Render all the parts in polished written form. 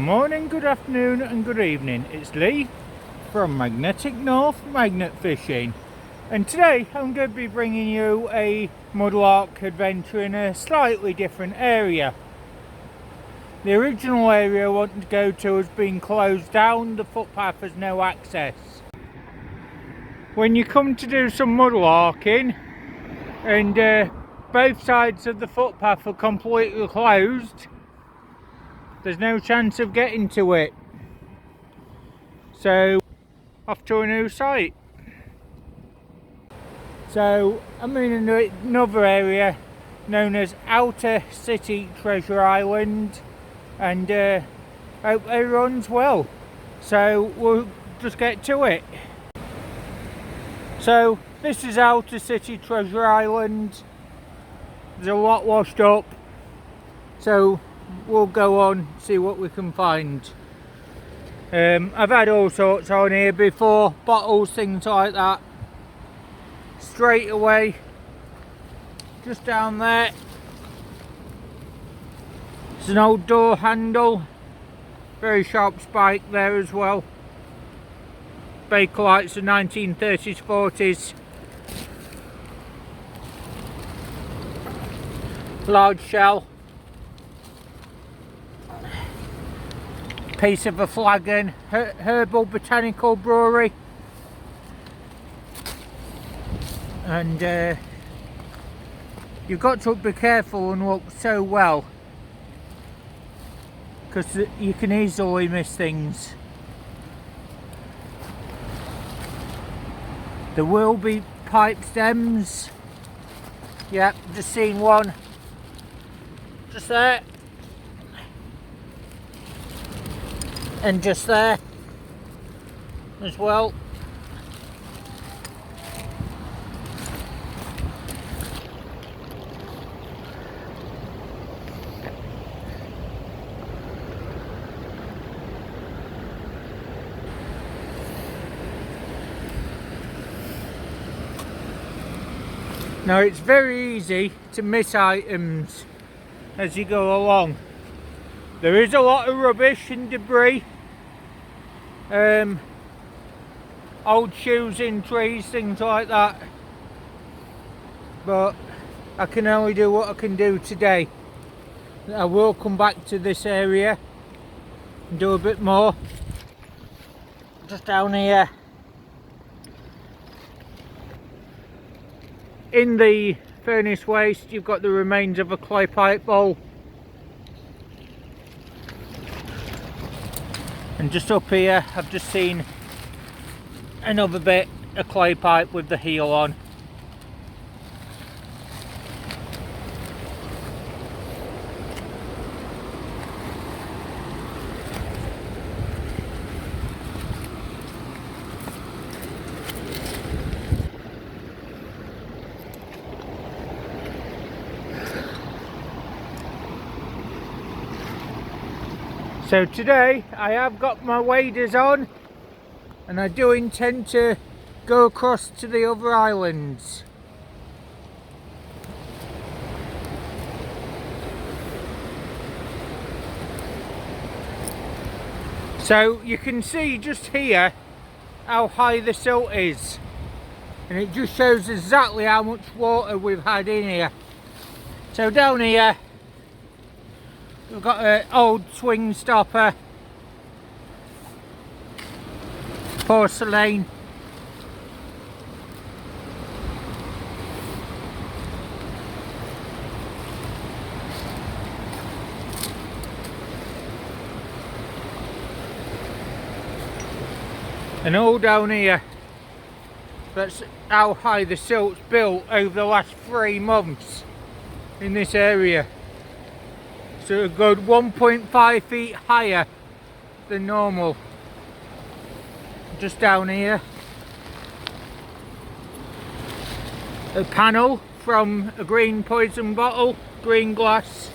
morning, good afternoon and good evening. It's Lee from Magnetic North Magnet Fishing, and today I'm going to be bringing you a mudlark adventure in a slightly different area. The original area I wanted to go to has been closed down. The footpath has no access. When you come to do some mudlarking and both sides of the footpath are completely closed, there's no chance of getting to it. So off to a new site. So I'm in another area known as Outer City Treasure Island, and hope everyone's well. So we'll just get to it. So this is Outer City Treasure Island. There's a lot washed up, so we'll go on, see what we can find. I've had all sorts on here before, bottles, things like that. Straight away, just down there, it's an old door handle, very sharp spike there as well. Bakelites of 1930s, 40s. Large shell. Piece of a flagon, herbal botanical brewery, and you've got to be careful and look so well, because you can easily miss things. There will be pipe stems. Yep, just seen one just there. And just there as well. Now it's very easy to miss items as you go along. There is a lot of rubbish and debris, old shoes in trees, things like that, but I can only do what I can do today. I will come back to this area and do a bit more. Just down here in the furnace waste, you've got the remains of a clay pipe bowl. And just up here, I've just seen another bit of clay pipe with the heel on. So today I have got my waders on, and I do intend to go across to the other islands. So you can see just here how high the silt is, and it just shows exactly how much water we've had in here. So down here we've got an old swing stopper, porcelain. And all down here, that's how high the silt's built over the last 3 months in this area. So a good 1.5 feet higher than normal. Just down here, a panel from a green poison bottle, green glass.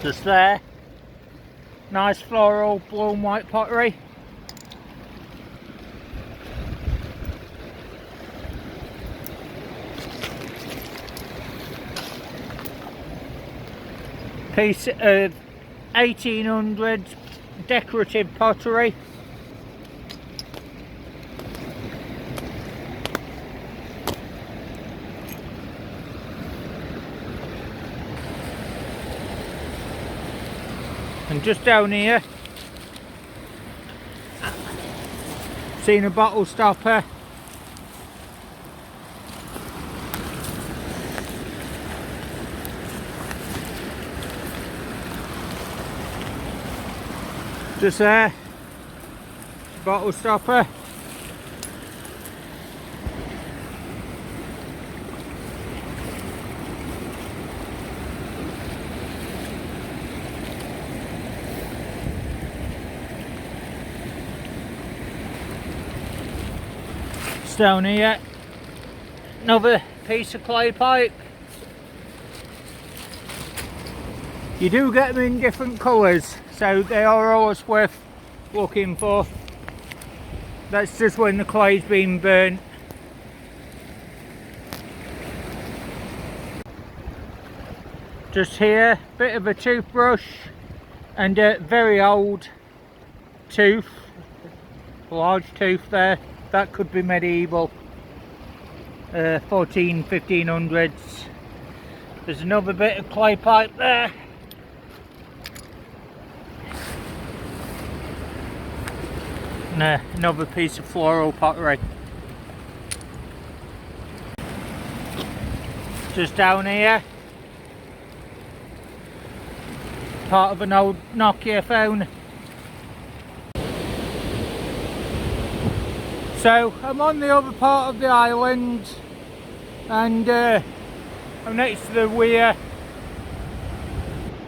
Just there. Nice floral blue and white pottery. Piece of 1800 decorative pottery. And just down here, seen a bottle stopper. Just there, bottle stopper. Just down here, another piece of clay pipe. You do get them in different colours, so they are always worth looking for. That's just when the clay's been burnt. Just here, bit of a toothbrush and a very old tooth, large tooth there. That could be medieval, 1500s. There's another bit of clay pipe there. And another piece of floral pottery. Just down here, part of an old Nokia phone. So I'm on the other part of the island, and I'm next to the weir.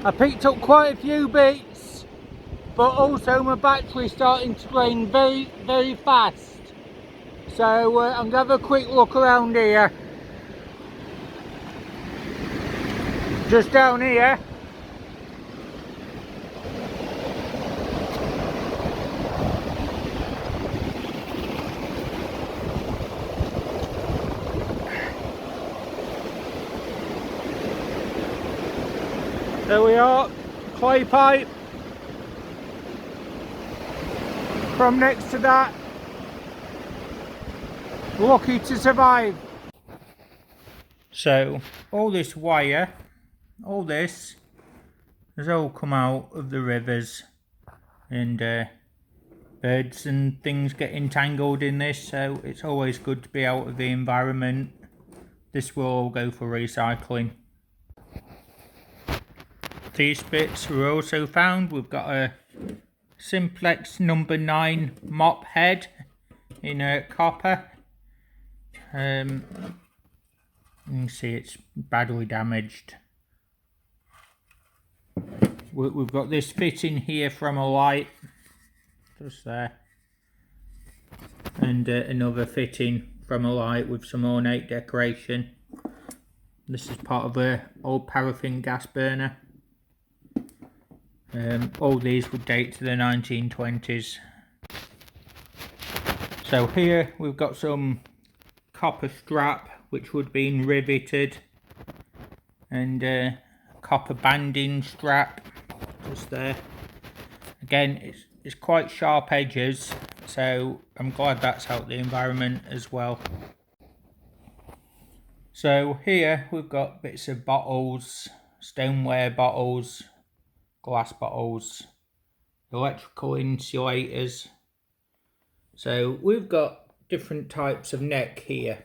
I picked up quite a few bits, but also my battery's starting to drain very, very fast. So I'm going to have a quick look around here. Just down here, there we are, clay pipe. From next to that, lucky to survive. So all this wire, all this has all come out of the rivers, and birds and things get entangled in this, so it's always good to be out of the environment. This will all go for recycling. These bits were also found. We've got a Simplex number 9 mop head in copper. You can see it's badly damaged. We've got this fitting here from a light, just there, and another fitting from a light with some ornate decoration. This is part of an old paraffin gas burner. All these would date to the 1920s. So here we've got some copper strap which would have been riveted, and copper banding strap just there. Again, it's quite sharp edges, so I'm glad that's out the environment as well. So here we've got bits of bottles, stoneware bottles, glass bottles, electrical insulators. So we've got different types of neck here.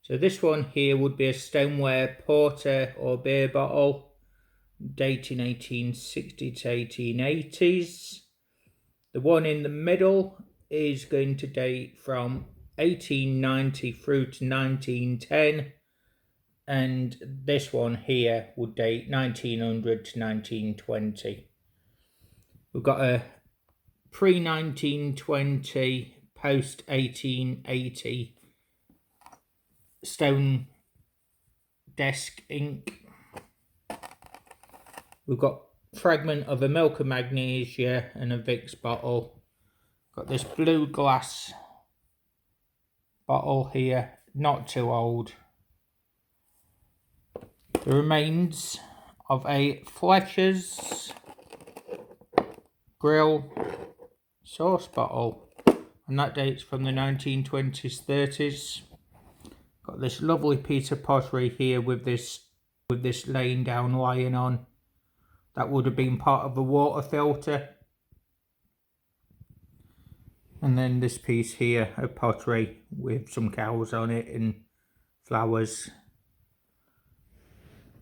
So this one here would be a stoneware porter or beer bottle, dating 1860 to 1880s. The one in the middle is going to date from 1890 through to 1910. And this one here would date 1900 to 1920. We've got a pre-1920, post-1880 stone desk ink. We've got fragment of a milk of magnesia and a Vicks bottle. Got this blue glass bottle here, not too old. The remains of a Fletcher's Grill sauce bottle, and that dates from the 1920s, 30s. Got this lovely piece of pottery here with this laying down lion on. That would have been part of a water filter. And then this piece here of pottery with some cows on it and flowers.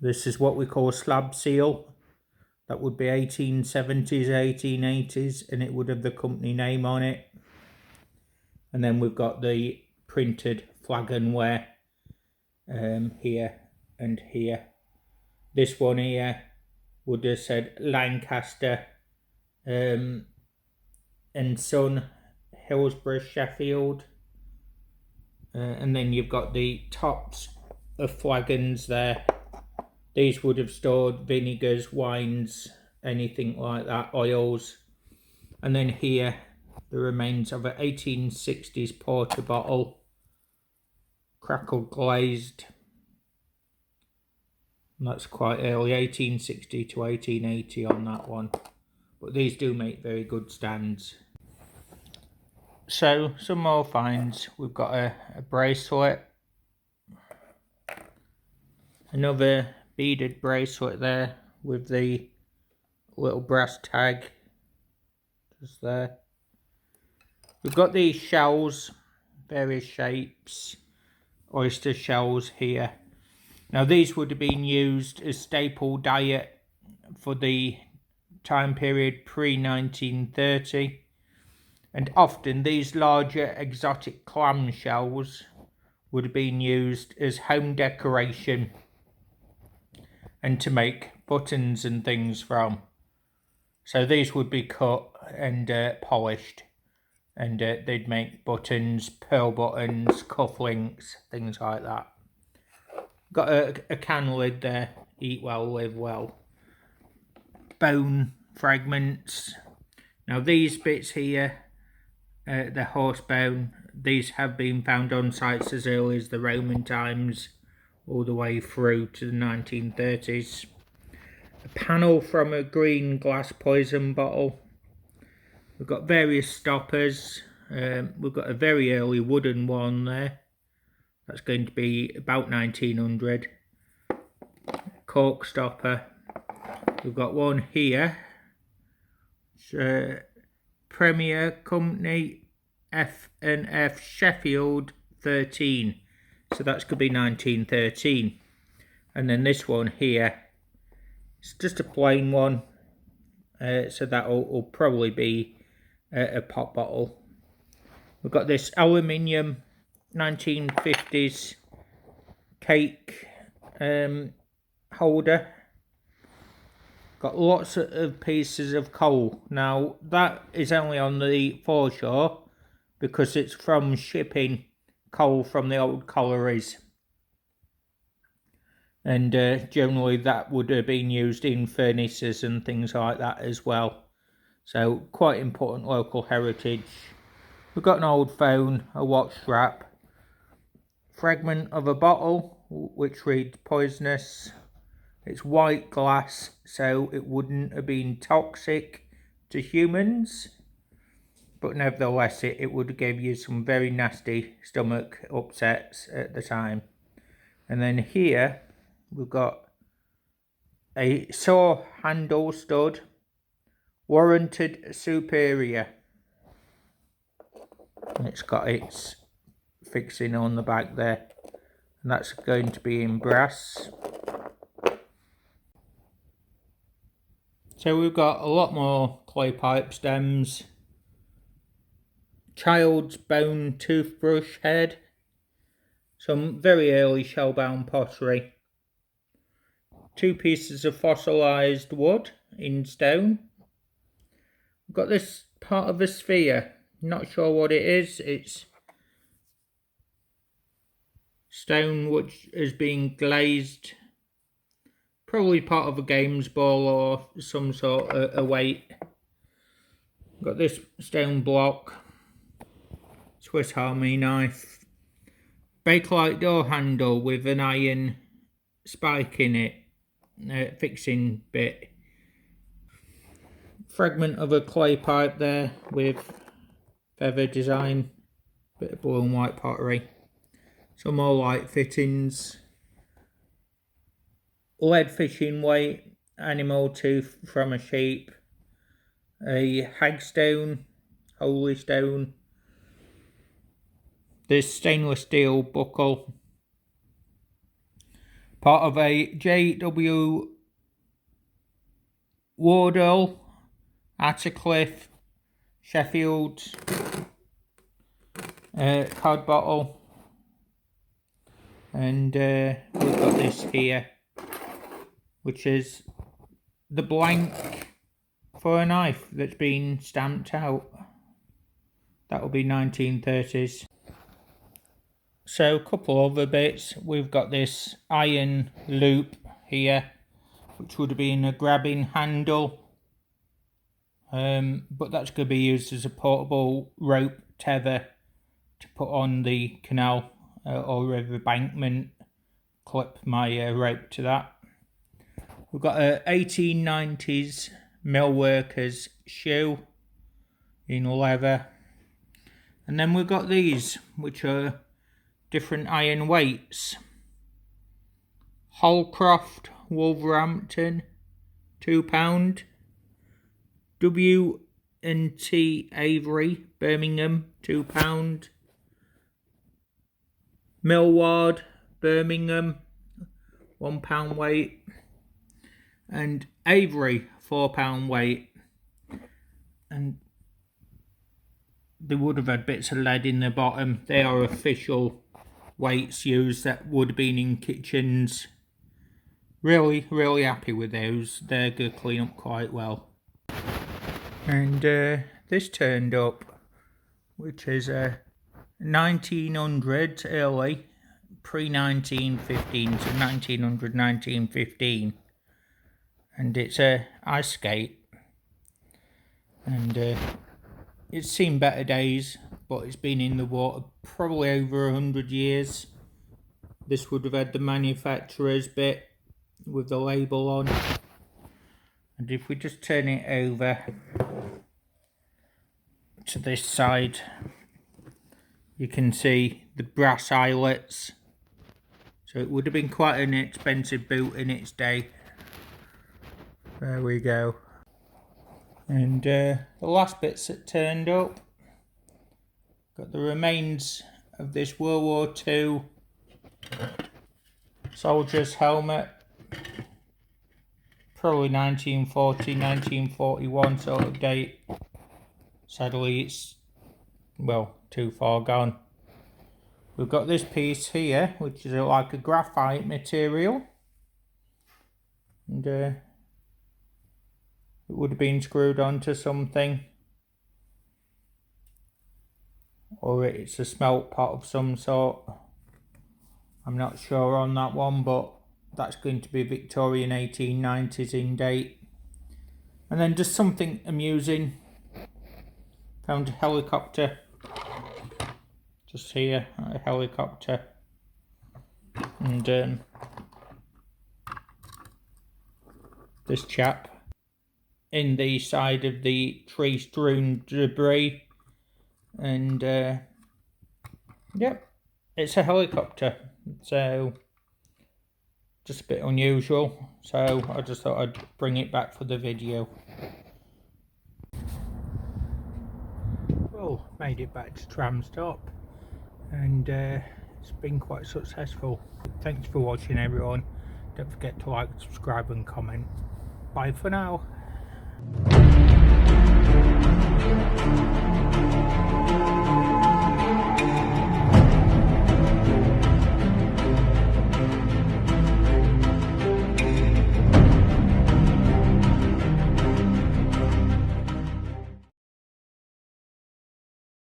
This is what we call slab seal. That would be 1870s, 1880s, and it would have the company name on it. And then we've got the printed flagonware here and here. This one here would have said Lancaster and Son, Hillsborough, Sheffield. And then you've got the tops of flagons there. These would have stored vinegars, wines, anything like that, oils. And then here, the remains of an 1860s porter bottle, crackled glazed. And that's quite early, 1860 to 1880 on that one. But these do make very good stands. So, some more finds. We've got a bracelet. Another beaded bracelet there with the little brass tag just there. We've got these shells, various shapes, oyster shells here. Now these would have been used as staple diet for the time period pre-1930, and often these larger exotic clam shells would have been used as home decoration and to make buttons and things from. So these would be cut and polished, and they'd make buttons, pearl buttons, cufflinks, things like that. Got a can lid there, eat well, live well. Bone fragments. Now these bits here, the horse bone, these have been found on sites as early as the Roman times, all the way through to the 1930s. A panel from a green glass poison bottle. We've got various stoppers. We've got a very early wooden one there. That's going to be about 1900. Cork stopper. We've got one here. It's Premier Company F&F Sheffield 13. So that's could be 1913. And then this one here, it's just a plain one. So that will probably be a pop bottle. We've got this aluminium 1950s cake holder. Got lots of pieces of coal. Now that is only on the foreshore because it's from shipping coal from the old collieries, and generally that would have been used in furnaces and things like that as well. So quite important local heritage. We've got an old phone, a watch strap, fragment of a bottle which reads poisonous. It's white glass, so it wouldn't have been toxic to humans, but nevertheless it would give you some very nasty stomach upsets at the time. And then here we've got a saw handle stud, warranted superior, and it's got its fixing on the back there, and that's going to be in brass. So we've got a lot more clay pipe stems, child's bone toothbrush head, some very early shell-bound pottery, 2 pieces of fossilised wood in stone. We've got this part of a sphere, not sure what it is. It's stone which has been glazed Probably part of a games ball or some sort of a weight. Got this stone block, Swiss Army knife, Bakelite door handle with an iron spike in it, fixing bit. Fragment of a clay pipe there with feather design, bit of blue and white pottery. Some more light fittings. Lead fishing weight, animal tooth from a sheep, a hagstone, holy stone. This stainless steel buckle, part of a J.W. Wardell, Attercliffe, Sheffield cod bottle, and we've got this here, which is the blank for a knife that's been stamped out. That will be 1930s. So a couple other bits. We've got this iron loop here, which would have been a grabbing handle, but that's going to be used as a portable rope tether to put on the canal or river embankment. Clip my rope to that. We've got a 1890s mill workers shoe in leather, and then we've got these, which are different iron weights. Holcroft, Wolverhampton, £2. W&T Avery, Birmingham, £2. Millward, Birmingham, £1 weight. And Avery, £4 weight. And they would have had bits of lead in the bottom. They are official weights used that would have been in kitchens. Really happy with those. They're going to clean up quite well. And this turned up, which is a 1900 early, pre-1915, so 1900, 1915. And it's a ice skate. And it's seen better days, but it's been in the water probably over 100 years. This would have had the manufacturer's bit with the label on. And if we just turn it over to this side, you can see the brass eyelets. So it would have been quite an expensive boot in its day. There we go. And the last bits that turned up, got the remains of this World War II soldier's helmet, probably 1940, 1941 sort of date. Sadly it's, well, too far gone. We've got this piece here, which is like a graphite material, and it would have been screwed onto something, or it's a smelt pot of some sort. I'm not sure on that one, but that's going to be Victorian 1890s in date. And then just something amusing. Found a helicopter. Just here, a helicopter. And this chap in the side of the tree strewn debris. And yep, it's a helicopter. So just a bit unusual, so I just thought I'd bring it back for the video. Well, made it back to tram stop, and it's been quite successful. Thanks for watching, everyone. Don't forget to like, subscribe and comment. Bye for now.